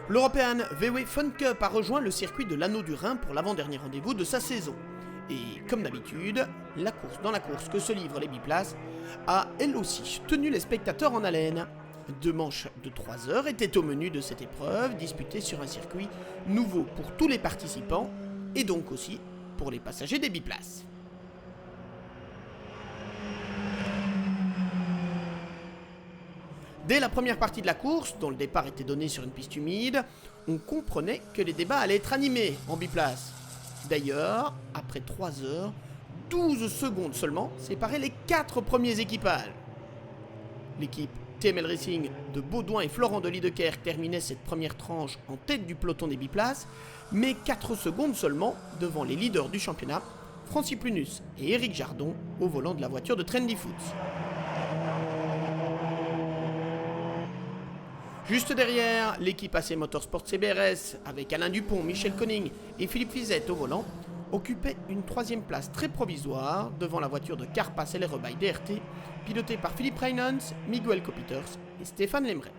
L'European VW Fun Cup a rejoint le circuit de l'Anneau du Rhin pour l'avant-dernier rendez-vous de sa saison. Et comme d'habitude, la course dans la course que se livrent les biplaces a elle aussi tenu les spectateurs en haleine. 2 manches de 3 heures étaient au menu de cette épreuve, disputée sur un circuit nouveau pour tous les participants et donc aussi pour les passagers des biplaces. Dès la première partie de la course, dont le départ était donné sur une piste humide, on comprenait que les débats allaient être animés en biplace. D'ailleurs, après 3 heures, 12 secondes seulement séparaient les 4 premiers équipages. L'équipe TML Racing de Baudouin et Florent de Liedekerk terminait cette première tranche en tête du peloton des biplaces, mais 4 secondes seulement devant les leaders du championnat, Francis Plunus et Éric Jardon au volant de la voiture de Trendy Foods. Juste derrière, l'équipe AC Motorsport CBRS, avec Alain Dupont, Michel Koning et Philippe Fizette au volant, occupait une 3e place très provisoire devant la voiture de Carpas LRE by DRT, pilotée par Philippe Reynolds, Miguel Copiters et Stéphane Lemray.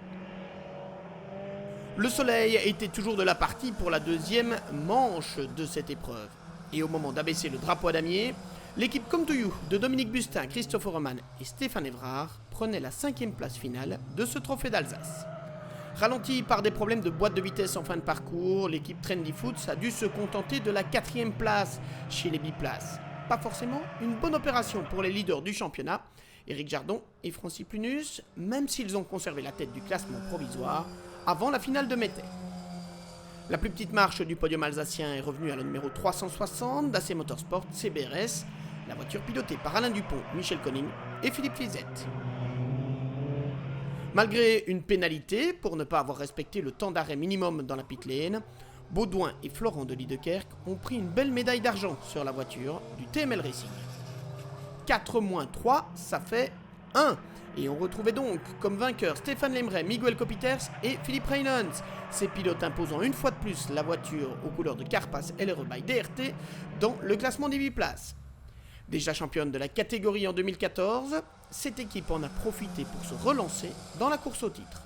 Le soleil était toujours de la partie pour la 2e manche de cette épreuve. Et au moment d'abaisser le drapeau à damier, l'équipe Come to You de Dominique Bustin, Christophe Roman et Stéphane Évrard prenait la 5e place finale de ce trophée d'Alsace. Ralenti par des problèmes de boîte de vitesse en fin de parcours, l'équipe Trendy Foods a dû se contenter de la 4e place chez les biplaces. Pas forcément une bonne opération pour les leaders du championnat, Éric Jardon et Francis Plunus, même s'ils ont conservé la tête du classement provisoire avant la finale de Mettey. La plus petite marche du podium alsacien est revenue à la numéro 360 d'AC Motorsport CBRS, la voiture pilotée par Alain Dupont, Michel Koning et Philippe Fizette. Malgré une pénalité pour ne pas avoir respecté le temps d'arrêt minimum dans la pit lane, Baudouin et Florent de Liedekerk ont pris une belle médaille d'argent sur la voiture du TML Racing. 4-3, ça fait 1. Et on retrouvait donc comme vainqueurs Stéphane Lemray, Miguel Copiters et Philippe Reynolds, ces pilotes imposant une fois de plus la voiture aux couleurs de Carpas LRE by DRT dans le classement des biplaces. Déjà championne de la catégorie en 2014, cette équipe en a profité pour se relancer dans la course au titre.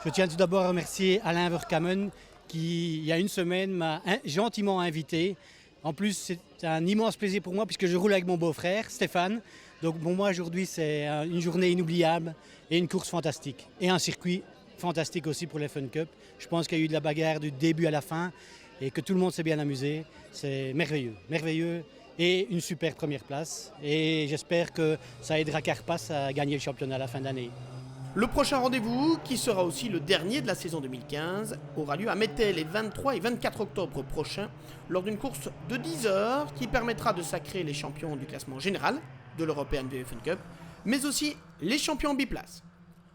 Je tiens tout d'abord à remercier Alain Verkamen qui, il y a une semaine, m'a gentiment invité. En plus, c'est un immense plaisir pour moi puisque je roule avec mon beau-frère, Stéphane. Donc pour moi, aujourd'hui, c'est une journée inoubliable et une course fantastique. Et un circuit fantastique aussi pour les Fun Cup. Je pense qu'il y a eu de la bagarre du début à la fin et que tout le monde s'est bien amusé. C'est merveilleux, merveilleux. Et une super première place. Et j'espère que ça aidera Carpas à gagner le championnat à la fin d'année. Le prochain rendez-vous, qui sera aussi le dernier de la saison 2015, aura lieu à Mettey les 23 et 24 octobre prochains, lors d'une course de 10 heures qui permettra de sacrer les champions du classement général de l'European VW Fun Cup, mais aussi les champions biplaces.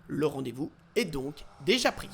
Le rendez-vous est donc déjà pris.